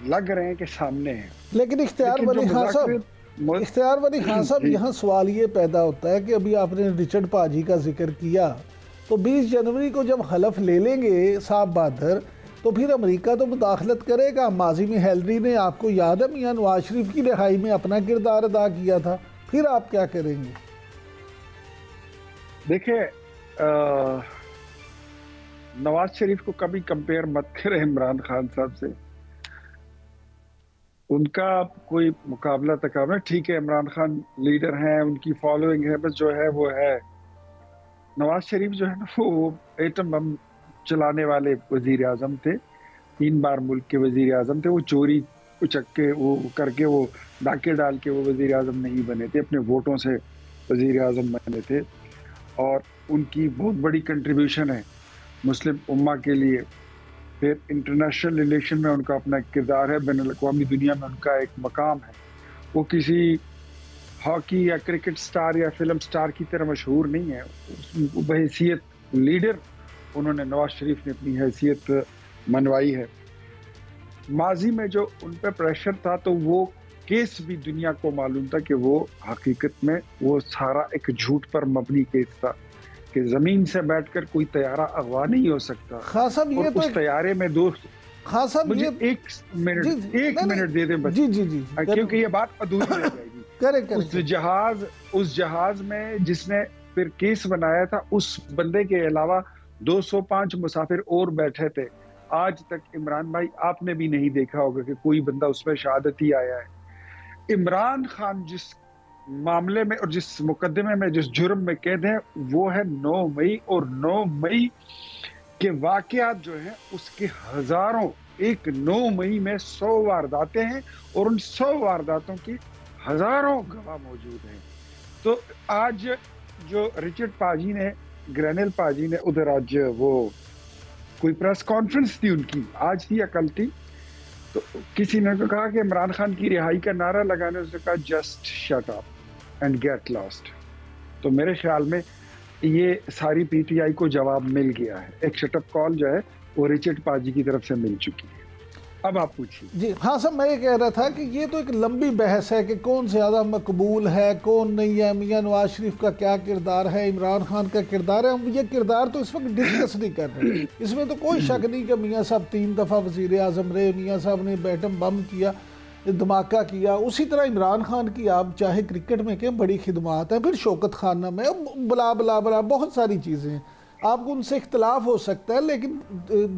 लग रहे हैं कि सामने हैं, लेकिन इख्तियार वली खान साहब यहाँ सवाल ये पैदा होता है कि अभी आपने रिचर्ड पाजी का जिक्र किया, तो 20 जनवरी को जब हलफ ले लेंगे साहब बहादुर तो फिर अमेरिका तो मुदाखलत करेगा। माजी में हेलरी ने, आपको याद है, मियां नवाज शरीफ की रिहाई में अपना किरदार अदा किया था, फिर आप क्या करेंगे? देखिए, नवाज शरीफ को कभी कंपेयर मत करें इमरान खान साहब से, उनका कोई मुकाबला तकाबला। ठीक है, इमरान खान लीडर हैं, उनकी फॉलोइंग है, बस जो है वो है। नवाज शरीफ जो है ना वो एटम बम चलाने वाले वजीर आजम थे, 3 बार मुल्क के वजीर आजम थे। वो चोरी उचक के वो करके वो डाके डाल के वो वजीर आजम नहीं बने थे, अपने वोटों से वजीर आजम बने थे और उनकी बहुत बड़ी कंट्रीब्यूशन है मुस्लिम उम्मा के लिए। फिर इंटरनेशनल रिलेशन में उनका अपना किरदार है, बैनुल-अक़वामी दुनिया में उनका एक मकाम है। वो किसी हॉकी या क्रिकेट स्टार या फिल्म स्टार की तरह मशहूर नहीं है, बहैसियत लीडर उन्होंने, नवाज शरीफ ने अपनी हैसियत मनवाई है। माजी में जो उन पर प्रेशर था तो वो केस भी दुनिया को मालूम था कि वो हकीकत में वो सारा एक झूठ पर मबनी केस था कि जमीन से बैठकर कोई तैयारा अगवा नहीं हो सकता। हाँ साहब, ये तो उस तैयारे में दोस्त, हाँ साहब, मुझे ये एक मिनट दे दें बस, जी जी जी, क्योंकि ये बात अधूरी रह जाएगी। उस जहाज में जिसने फिर केस बनाया था, उस बंदे के अलावा 205 मुसाफिर और बैठे थे। आज तक इमरान भाई आपने भी नहीं देखा होगा कि कोई बंदा उसमें शहादत ही आया है। इमरान खान जिस मामले में और जिस मुकदमे में, जिस जुर्म में कैद है, वो है 9 मई, और 9 मई के वाकयात जो हैं उसके हजारों, एक 9 मई में 100 वारदातें हैं और उन 100 वारदातों की हजारों गवाह मौजूद हैं। तो आज जो रिचर्ड पाजी ने, ग्रेनेल पाजी ने, उधर आज वो कोई प्रेस कॉन्फ्रेंस थी उनकी, आज थी या कल थी, तो किसी ने तो कहा कि इमरान खान की रिहाई का नारा लगाने, उसने कहा just shut up and get lost. तो मेरे ख्याल में ये सारी पीटीआई को जवाब मिल गया है। एक शटअप कॉल जो है वो रिचर्ड पाजी की तरफ से मिल चुकी है। अब आप पूछिए। जी हाँ साहब, मैं ये कह रहा था कि ये तो एक लंबी बहस है कि कौन ज़्यादा मकबूल है, कौन नहीं है, मियां नवाज शरीफ का क्या किरदार है, इमरान खान का किरदार है। हम ये किरदार तो इस वक्त डिस्कस नहीं कर रहे, इसमें तो कोई शक नहीं कि मियां साहब 3 दफ़ा वज़ीर आज़म रहे, मियां साहब ने एटम बम किया, धमाका किया। उसी तरह इमरान खान की आप चाहे क्रिकेट में कहें बड़ी खिदमात है, फिर शौकत खाना में बला बला बला बहुत सारी चीज़ें हैं। आपको उनसे इख्तलाफ हो सकता है, लेकिन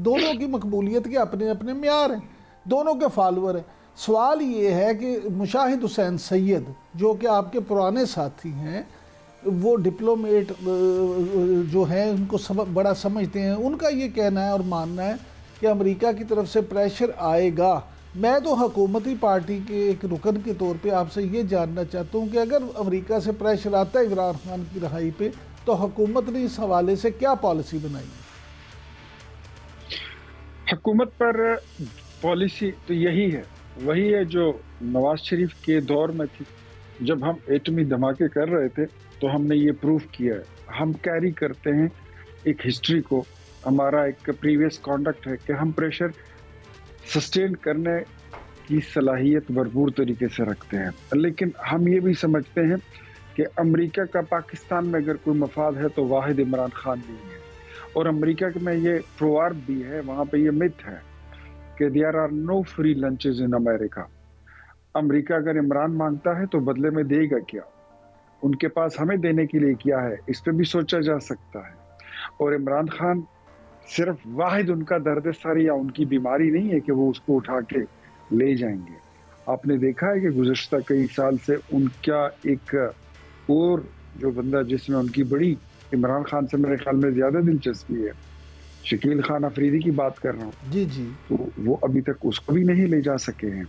दोनों की मकबूलियत के अपने अपने म्यार हैं, दोनों के फॉलोअर हैं। सवाल ये है कि मुशाहिद हुसैन सैयद जो कि आपके पुराने साथी हैं, वो डिप्लोमेट जो हैं, उनको बड़ा समझते हैं, उनका ये कहना है और मानना है कि अमेरिका की तरफ से प्रेशर आएगा। मैं तो हुकूमती पार्टी के एक रुकन के तौर पे आपसे ये जानना चाहता हूँ कि अगर अमेरिका से प्रेशर आता है इमरान खान की रिहाई पे, तो हुकूमत ने इस हवाले से क्या पॉलिसी बनाई है? हुकूमत पर पॉलिसी तो यही है, वही है जो नवाज शरीफ के दौर में थी। जब हम एटमी धमाके कर रहे थे तो हमने ये प्रूफ किया है, हम कैरी करते हैं एक हिस्ट्री को, हमारा एक प्रीवियस कॉन्डक्ट है कि हम प्रेशर सस्टेन करने की सलाहियत भरपूर तरीके से रखते हैं। लेकिन हम ये भी समझते हैं कि अमेरिका का पाकिस्तान में अगर कोई मफाद है तो वाहिद इमरान खान नहीं है। और अमेरिका में ये प्रोवर्ब भी है, वहाँ पे ये मिथ है कि there are no free lunches in America. America अगर इमरान मांगता है तो बदले में देगा क्या, उनके पास हमें देने के लिए क्या है, इस पे भी सोचा जा सकता है। और इमरान खान सिर्फ वाहिद उनका दर्द सर या उनकी बीमारी नहीं है कि वो उसको उठा के ले जाएंगे। आपने देखा है कि गुज़श्ता कई साल से उनका एक और जो बंदा जिसमें उनकी बड़ी, इमरान खान से मेरे ख्याल में ज्यादा दिलचस्पी है, शकील खान अफरीदी की बात कर रहा हूँ जी जी, तो वो अभी तक उसको भी नहीं ले जा सके हैं।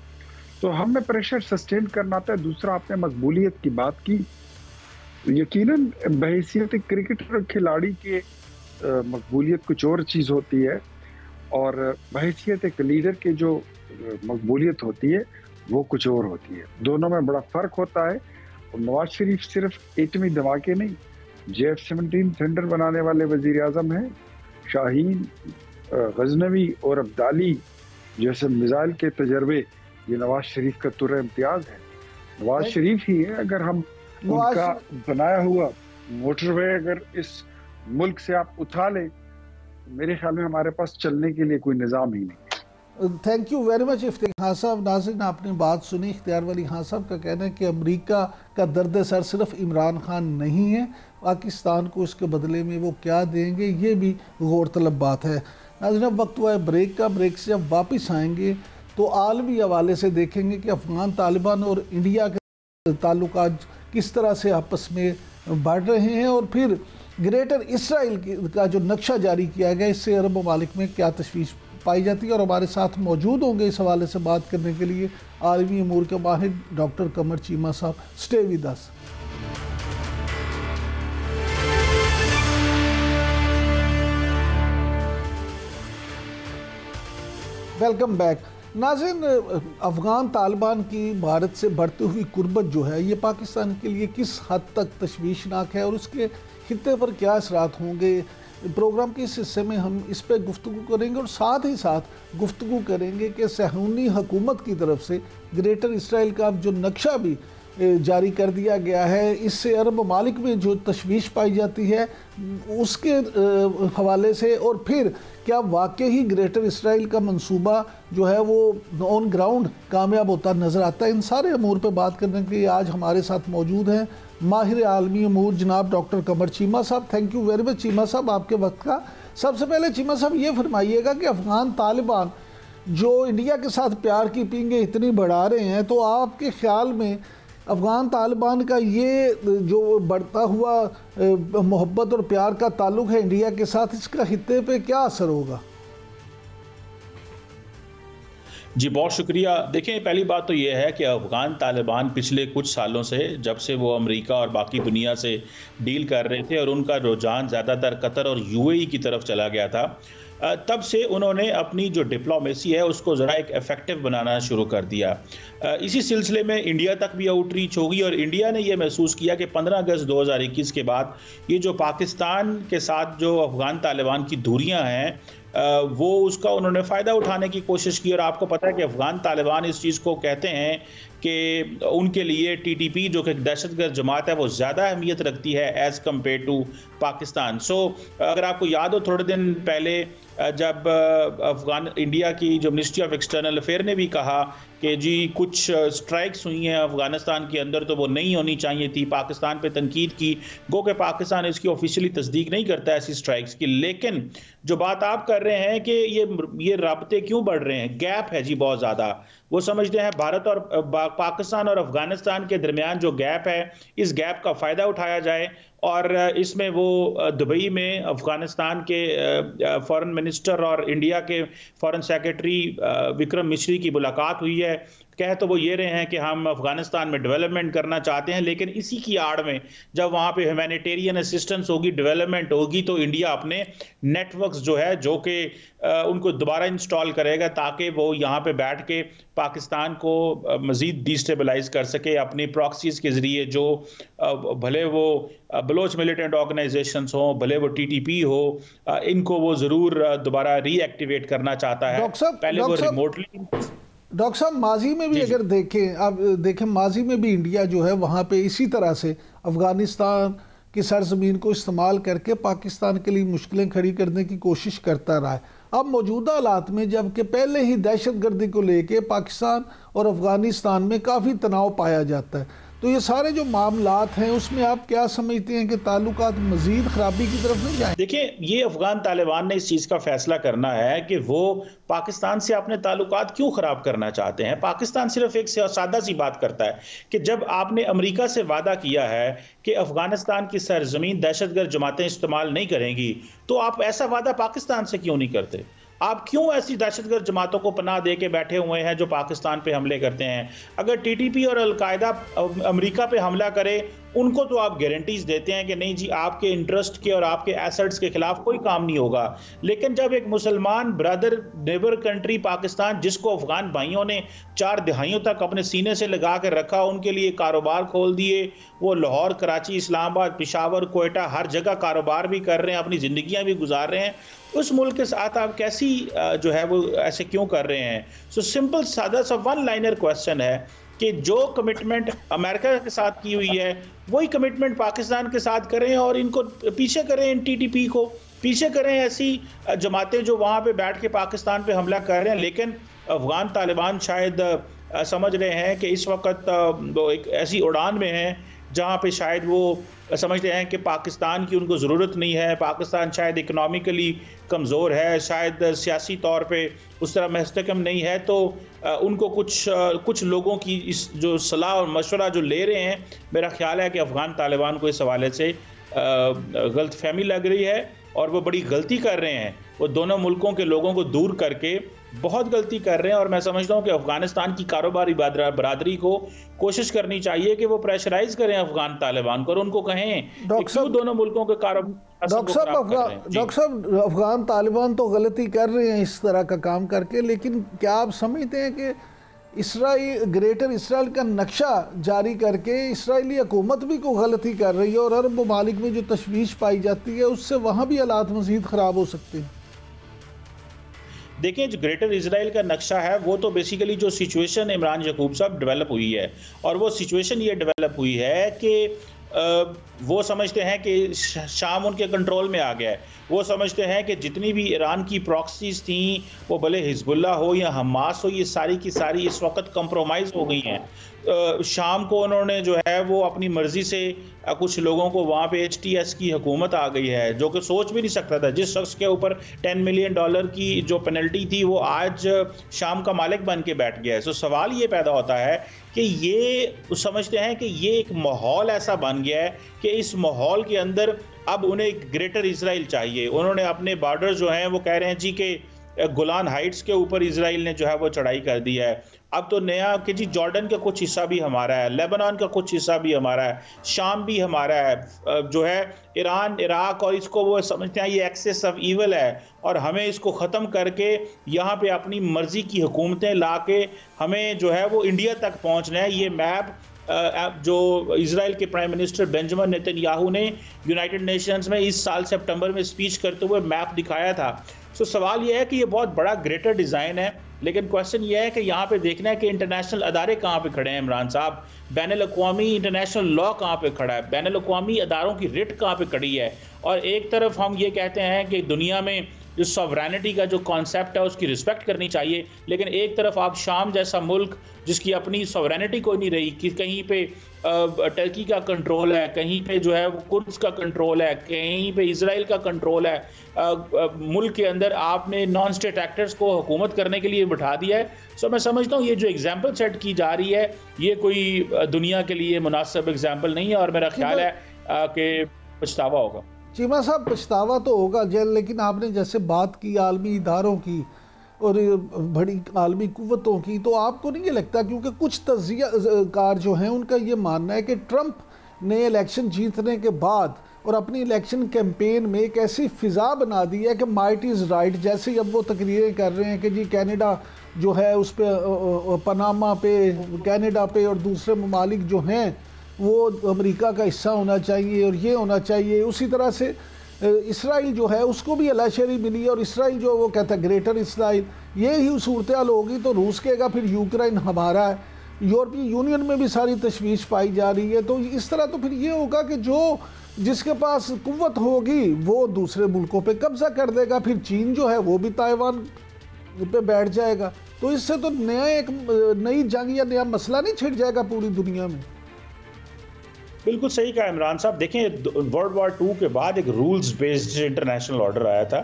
तो हमें प्रेशर सस्टेन करना आता है। दूसरा, आपने मकबूलियत की बात की, यकीनन बहैसियत क्रिकेटर और खिलाड़ी के मकबूलियत कुछ और चीज़ होती है, और बहैसियत एक लीडर के जो मकबूलियत होती है वो कुछ और होती है। दोनों में बड़ा फ़र्क होता है। और नवाज शरीफ सिर्फ एटमी धमाके नहीं, JF-17 थंडर बनाने वाले वज़ीर आज़म हैं। शाहीन, गजनवी और अब्दाली जैसे मिसाइल के तजर्बे ये नवाज शरीफ का तुर्र इम्तियाज़ है। नवाज शरीफ ही है। अगर हम उनका बनाया हुआ मोटरवे अगर इस मुल्क से आप उठा लें, मेरे ख्याल में हमारे पास चलने के लिए कोई निज़ाम ही नहीं है। Thank you very much Iftikhar Khan साहब। नाज़रीन, आपने बात सुनी। इख्तियार वली खान साहब का कहना है कि अमेरिका का दर्द सर सिर्फ इमरान खान नहीं है, पाकिस्तान को इसके बदले में वो क्या देंगे ये भी गौरतलब बात है। नाज़रीन, अब वक्त हुआ है ब्रेक का। ब्रेक से जब वापस आएंगे तो आलमी हवाले से देखेंगे कि अफ़गान तालिबान और इंडिया के ताल्लुकात किस तरह से आपस में बढ़ रहे हैं, और फिर ग्रेटर इसराइल का जो नक्शा जारी किया गया इससे अरब ममालिक में क्या तशवीश पाई जाती है। और हमारे साथ मौजूद होंगे इस हवाले से बात करने के लिए आलमी अमूर के माहिर डॉक्टर कमर चीमा साहब। Stay with us. Welcome back. नाज़रीन, अफ़गान तालिबान की भारत से बढ़ती हुई कुर्बत जो है ये पाकिस्तान के लिए किस हद तक तशवीशनाक है और उसके खित्ते पर क्या असरात होंगे, प्रोग्राम के इस हिस्से में हम इस पर गुफ्तगू करेंगे। और साथ ही साथ गुफ्तगू करेंगे कि सहूनी हुकूमत की तरफ से ग्रेटर इसराइल का जो नक्शा भी जारी कर दिया गया है, इससे अरब ममालिक में जो तशवीश पाई जाती है उसके हवाले से, और फिर क्या वाकई ही ग्रेटर इसराइल का मंसूबा जो है वो ऑन ग्राउंड कामयाब होता नज़र आता है। इन सारे अमूर पर बात करने के लिए आज हमारे साथ मौजूद हैं माहिर आलमी अमूर जनाब डॉक्टर कमर चीमा साहब। Thank you very much Cheema साहब आपके वक्त का। सबसे पहले चीमा साहब ये फरमाइएगा कि अफ़गान तालिबान जो इंडिया के साथ प्यार की पींगे इतनी बढ़ा रहे हैं, तो आपके ख्याल में अफ़गान तालिबान का ये जो बढ़ता हुआ मोहब्बत और प्यार का ताल्लुक़ है इंडिया के साथ, इसका खित्ते पे क्या असर होगा? जी बहुत शुक्रिया। देखें, पहली बात तो ये है कि अफ़गान तालिबान पिछले कुछ सालों से, जब से वो अमेरिका और बाकी दुनिया से डील कर रहे थे और उनका रुझान ज़्यादातर कतर और UAE की तरफ चला गया था, तब से उन्होंने अपनी जो डिप्लोमेसी है उसको ज़रा एक इफ़ेक्टिव बनाना शुरू कर दिया। इसी सिलसिले में इंडिया तक भी आउटरीच होगी और इंडिया ने यह महसूस किया कि 15 अगस्त 2021 के बाद ये जो पाकिस्तान के साथ जो अफ़गान तालिबान की दूरियां हैं वो उसका उन्होंने फ़ायदा उठाने की कोशिश की। और आपको पता है कि अफ़गान तालिबान इस चीज़ को कहते हैं कि उनके लिए TTP जो कि एक दहशतगर्द जमात है वो ज़्यादा अहमियत रखती है एज़ कम्पेयर टू पाकिस्तान। सो अगर आपको याद हो, थोड़े दिन पहले जब इंडिया की जो मिनिस्ट्री ऑफ एक्सटर्नल अफेयर ने भी कहा कि जी कुछ स्ट्राइक्स हुई हैं अफगानिस्तान के अंदर तो वो नहीं होनी चाहिए थी, पाकिस्तान पे तनकीद की, गो कि पाकिस्तान इसकी ऑफिशियली तस्दीक नहीं करता ऐसी स्ट्राइक्स की। लेकिन जो बात आप कर रहे हैं कि ये राब्ते क्यों बढ़ रहे हैं, गैप है जी बहुत ज़्यादा। वो समझते हैं भारत और पाकिस्तान और अफगानिस्तान के दरमियान जो गैप है, इस गैप का फ़ायदा उठाया जाए। और इसमें वो दुबई में अफगानिस्तान के फॉरेन मिनिस्टर और इंडिया के फॉरेन सेक्रेटरी विक्रम मिश्री की मुलाकात हुई है। कह तो वो ये रहे हैं कि हम अफगानिस्तान में डेवलपमेंट करना चाहते हैं, लेकिन इसी की आड़ में जब वहाँ पे ह्यूमैनिटेरियन असिस्टेंस होगी, डेवलपमेंट होगी, तो इंडिया अपने नेटवर्क्स जो है जो कि उनको दोबारा इंस्टॉल करेगा ताकि वो यहाँ पे बैठ के पाकिस्तान को मज़ीद डिस्टेबलाइज कर सके अपनी प्रॉक्सीज़ के ज़रिए, जो भले वो बलोच मिलिटेंट ऑर्गेनाइजेशंस हों, भले वो TTP हो, इनको वो ज़रूर दोबारा रीएक्टिवेट करना चाहता है। पहले वो रिमोटली। डॉक्टर साहब, माजी में भी अगर देखें, अब देखें माजी में भी इंडिया जो है वहाँ पे इसी तरह से अफ़गानिस्तान की सरजमीन को इस्तेमाल करके पाकिस्तान के लिए मुश्किलें खड़ी करने की कोशिश करता रहा है। अब मौजूदा हालात में जबकि पहले ही दहशतगर्दी को लेके पाकिस्तान और अफ़गानिस्तान में काफ़ी तनाव पाया जाता है, तो ये सारे जो मामलात हैं उसमें आप क्या समझते हैं कि ताल्लुकात मज़ीद ख़राबी की तरफ नहीं जाएं? देखिए, ये अफ़गान तालिबान ने इस चीज़ का फैसला करना है कि वो पाकिस्तान से अपने ताल्लुकात क्यों ख़राब करना चाहते हैं। पाकिस्तान सिर्फ एक सादा सी बात करता है कि जब आपने अमेरिका से वादा किया है कि अफ़गानिस्तान की सरजमीन दहशतगर्द जमातें इस्तेमाल नहीं करेंगी, तो आप ऐसा वादा पाकिस्तान से क्यों नहीं करते? आप क्यों ऐसी दहशतगर्द जमातों को पनाह दे के बैठे हुए हैं जो पाकिस्तान पे हमले करते हैं? अगर TTP और अलकायदा अमेरिका पे हमला करे उनको तो आप गारंटीज देते हैं कि नहीं जी आपके इंटरेस्ट के और आपके एसेट्स के खिलाफ कोई काम नहीं होगा। लेकिन जब एक मुसलमान ब्रदर नेबर कंट्री पाकिस्तान, जिसको अफगान भाइयों ने 4 दहाइयों तक अपने सीने से लगा कर रखा, उनके लिए कारोबार खोल दिए, वो लाहौर, कराची, इस्लामाबाद, पेशावर, कोयटा हर जगह कारोबार भी कर रहे हैं, अपनी ज़िंदगियां भी गुजार रहे हैं, उस मुल्क के साथ आप कैसी जो है वो ऐसे क्यों कर रहे हैं? सो सिंपल सादा सा वन लाइनर क्वेश्चन है कि जो कमिटमेंट अमेरिका के साथ की हुई है वही कमिटमेंट पाकिस्तान के साथ करें और इनको पीछे करें, इन TTP को पीछे करें, ऐसी जमातें जो वहाँ पे बैठ के पाकिस्तान पे हमला कर रहे हैं। लेकिन अफगान तालिबान शायद समझ रहे हैं कि इस वक्त वो एक ऐसी उड़ान में हैं जहाँ पे शायद वो समझते हैं कि पाकिस्तान की उनको ज़रूरत नहीं है, पाकिस्तान शायद इकनॉमिकली कमज़ोर है, शायद सियासी तौर पे उस तरह मुस्तकम नहीं है, तो उनको कुछ लोगों की इस जो सलाह और मशवरा जो ले रहे हैं, मेरा ख्याल है कि अफ़गान तालिबान को इस हवाले से गलतफहमी लग रही है और वो बड़ी गलती कर रहे हैं। वो दोनों मुल्कों के लोगों को दूर करके बहुत गलती कर रहे हैं और मैं समझता हूं कि अफगानिस्तान की कारोबारी बरादरी को कोशिश करनी चाहिए कि वो प्रेशराइज करें अफगान तालिबान को और उनको कहें कि क्यों दोनों मुल्कों के कारोबार। डॉक्टर साहब, अफगान तालिबान तो गलती कर रहे हैं इस तरह का काम करके, लेकिन क्या आप समझते हैं कि इसराइल, ग्रेटर इसराइल का नक्शा जारी करके इसराइली हुकूमत भी कोई गलती कर रही है और अरब ममालिक में जो तशवीश पाई जाती है उससे वहाँ भी हालात मज़ीद ख़राब हो सकते हैं? देखिए, जो ग्रेटर इजराइल का नक्शा है वो तो बेसिकली जो सिचुएशन इमरान यकूब साहब डेवलप हुई है, और वो सिचुएशन ये डेवलप हुई है कि वो समझते हैं कि शाम उनके कंट्रोल में आ गया है। वो समझते हैं कि जितनी भी ईरान की प्रॉक्सीज थी, वो भले हिजबुल्लाह हो या हमास हो, ये सारी की सारी इस वक्त कंप्रोमाइज़ हो गई हैं। शाम को उन्होंने जो है वो अपनी मर्ज़ी से कुछ लोगों को वहाँ पे HTS की हुकूमत आ गई है, जो कि सोच भी नहीं सकता था। जिस शख्स के ऊपर $10 मिलियन की जो पेनल्टी थी वो आज शाम का मालिक बन के बैठ गया है। सो सवाल ये पैदा होता है कि ये समझते हैं कि ये एक माहौल ऐसा बन गया है कि इस माहौल के अंदर अब उन्हें एक ग्रेटर इजराइल चाहिए। उन्होंने अपने बॉर्डर जो हैं वो कह रहे हैं जी कि गोलान हाइट्स के ऊपर इजराइल ने जो है वो चढ़ाई कर दी है। अब तो नया कि जी जॉर्डन का कुछ हिस्सा भी हमारा है, लेबनान का कुछ हिस्सा भी हमारा है, शाम भी हमारा है, जो है ईरान, इराक, और इसको वो समझते हैं ये एक्सेस ऑफ ईवल है और हमें इसको ख़त्म करके यहाँ पे अपनी मर्ज़ी की हुकूमतें ला के हमें जो है वो इंडिया तक पहुँचना है। ये मैप जो इजराइल के प्राइम मिनिस्टर बेंजामिन नेतन्याहू ने यूनाइटेड नेशंस में इस साल सितंबर में स्पीच करते हुए मैप दिखाया था। सो सवाल यह है कि ये बहुत बड़ा ग्रेटर डिज़ाइन है, लेकिन क्वेश्चन ये है कि यहाँ पे देखना है कि इंटरनेशनल अदारे कहाँ पे खड़े हैं इमरान साहब, बैनुल-अक़वामी इंटरनेशनल लॉ कहाँ पे खड़ा है, बैनुल-अक़वामी अदारों की रिट कहाँ पे खड़ी है। और एक तरफ हम ये कहते हैं कि दुनिया में जो सॉवरेनिटी का जो कॉन्सेप्ट है उसकी रिस्पेक्ट करनी चाहिए, लेकिन एक तरफ आप शाम जैसा मुल्क जिसकी अपनी सॉवरेनिटी कोई नहीं रही, कि कहीं पे टर्की का कंट्रोल है, कहीं पे जो है वो कुर्द्स का कंट्रोल है, कहीं पे इजराइल का कंट्रोल है, मुल्क के अंदर आपने नॉन स्टेट एक्टर्स को हुकूमत करने के लिए बिठा दिया है। सो मैं समझता हूँ ये जो एग्जाम्पल सेट की जा रही है ये कोई दुनिया के लिए मुनासिब एग्जाम्पल नहीं है और मेरा ख्याल है कि पछतावा होगा। चीमा साहब, पछतावा तो होगा जेल, लेकिन आपने जैसे बात की आलमी इदारों की और बड़ी आलमी कुव्वतों की, तो आपको नहीं ये लगता, क्योंकि कुछ तज्जिया कार जो हैं उनका ये मानना है कि ट्रंप ने इलेक्शन जीतने के बाद और अपनी इलेक्शन कैंपेन में एक ऐसी फ़िज़ा बना दी है कि माइट इज़ राइट, जैसे ही अब वो तकरीरें कर रहे हैं कि जी कनाडा जो है उस पर, पनामा पे, कनाडा पे और दूसरे ममालिक जो हैं वो अमेरिका का हिस्सा होना चाहिए और ये होना चाहिए। उसी तरह से इसराइल जो है उसको भी अलाशरी मिली है और इसराइल जो वो कहता है ग्रेटर इसराइल। ये ही सूरत हाल होगी तो रूस कहेगा फिर यूक्रेन हमारा है। यूरोपीय यूनियन में भी सारी तशवीश पाई जा रही है। तो इस तरह तो फिर ये होगा कि जो जिसके पास कुव्वत होगी वो दूसरे मुल्कों पे कब्जा कर देगा, फिर चीन जो है वो भी ताइवान पे बैठ जाएगा। तो इससे तो नया एक नई जंग या नया मसला नहीं छिड़ जाएगा पूरी दुनिया में? बिल्कुल सही कहा इमरान साहब। देखें, वर्ल्ड वॉर 2 के बाद एक रूल्स बेस्ड इंटरनेशनल ऑर्डर आया था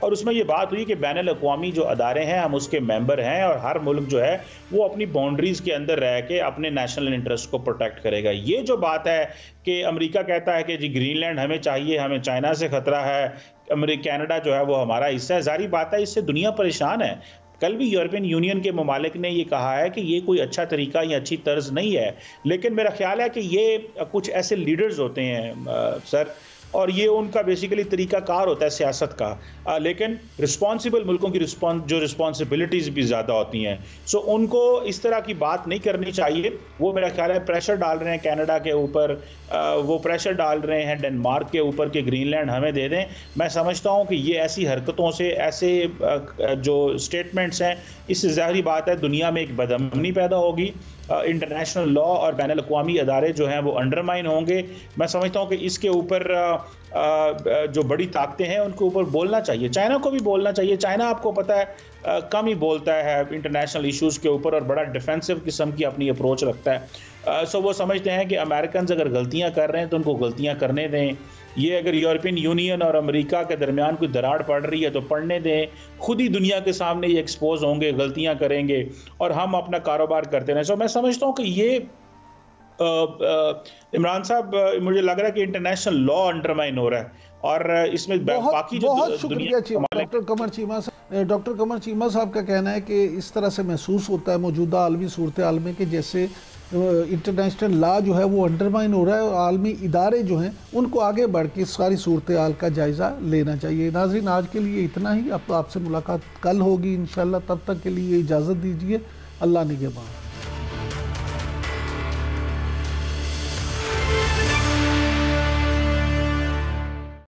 और उसमें ये बात हुई कि बैनुल-अक़वामी जो अदारे हैं हम उसके मेंबर हैं और हर मुल्क जो है वो अपनी बाउंड्रीज़ के अंदर रह के अपने नेशनल इंटरेस्ट को प्रोटेक्ट करेगा। ये जो बात है कि अमेरिका कहता है कि जी ग्रीनलैंड हमें चाहिए, हमें चाइना से ख़तरा है, कनाडा जो है वो हमारा हिस्सा है, जारी बात है इससे दुनिया परेशान है। कल भी यूरोपियन यूनियन के ममालिक ने ये कहा है कि ये कोई अच्छा तरीका या अच्छी तर्ज नहीं है, लेकिन मेरा ख्याल है कि ये कुछ ऐसे लीडर्स होते हैं सर, और ये उनका बेसिकली तरीकाकार होता है सियासत का, लेकिन रिस्पॉन्सिबल मुल्कों की जो रिस्पॉन्सिबिलिटीज़ भी ज़्यादा होती हैं, सो उनको इस तरह की बात नहीं करनी चाहिए। वो मेरा ख्याल है प्रेशर डाल रहे हैं कनाडा के ऊपर, वो प्रेशर डाल रहे हैं डेनमार्क के ऊपर कि ग्रीनलैंड हमें दे दें। मैं समझता हूँ कि ये ऐसी हरकतों से, ऐसे जो स्टेटमेंट्स हैं, इससे ज़ाहिरी बात है दुनिया में एक बदअमनी पैदा होगी, इंटरनेशनल लॉ और बैनुल अक़वामी अदारे जो हैं वो अंडरमाइन होंगे। मैं समझता हूँ कि इसके ऊपर जो बड़ी ताकतें हैं उनके ऊपर बोलना चाहिए, चाइना को भी बोलना चाहिए। चाइना आपको पता है कम ही बोलता है इंटरनेशनल इश्यूज़ के ऊपर और बड़ा डिफेंसिव किस्म की अपनी अप्रोच रखता है। सो वो समझते हैं कि अमेरिकन अगर गलतियाँ कर रहे हैं तो उनको गलतियाँ करने दें। ये अगर यूरोपियन यूनियन और अमेरिका के दरमियान कोई दरार पड़ रही है तो पड़ने दें, खुद ही दुनिया के सामने ये एक्सपोज होंगे, गलतियां करेंगे और हम अपना कारोबार करते रहें। सो मैं समझता हूँ कि ये इमरान साहब, मुझे लग रहा है कि इंटरनेशनल लॉ अंडरमाइन हो रहा है और इसमें बाकी जो बहुत शुक्रिया डॉक्टर कमर चीमा साहब। डॉक्टर कमर चीमा साहब का कहना है कि इस तरह से महसूस होता है मौजूदा आलमी सूरत हाल में कि जैसे इंटरनेशनल लॉ जो है वो अंडरमाइन हो रहा है और आलमी इदारे जो हैं उनको आगे बढ़ के सारी सूरत हाल का जायज़ा लेना चाहिए। नाज़रीन, आज के लिए इतना ही। अब आपसे मुलाकात कल होगी इंशाल्लाह, तब तक के लिए इजाज़त दीजिए। अल्लाह निगहबान।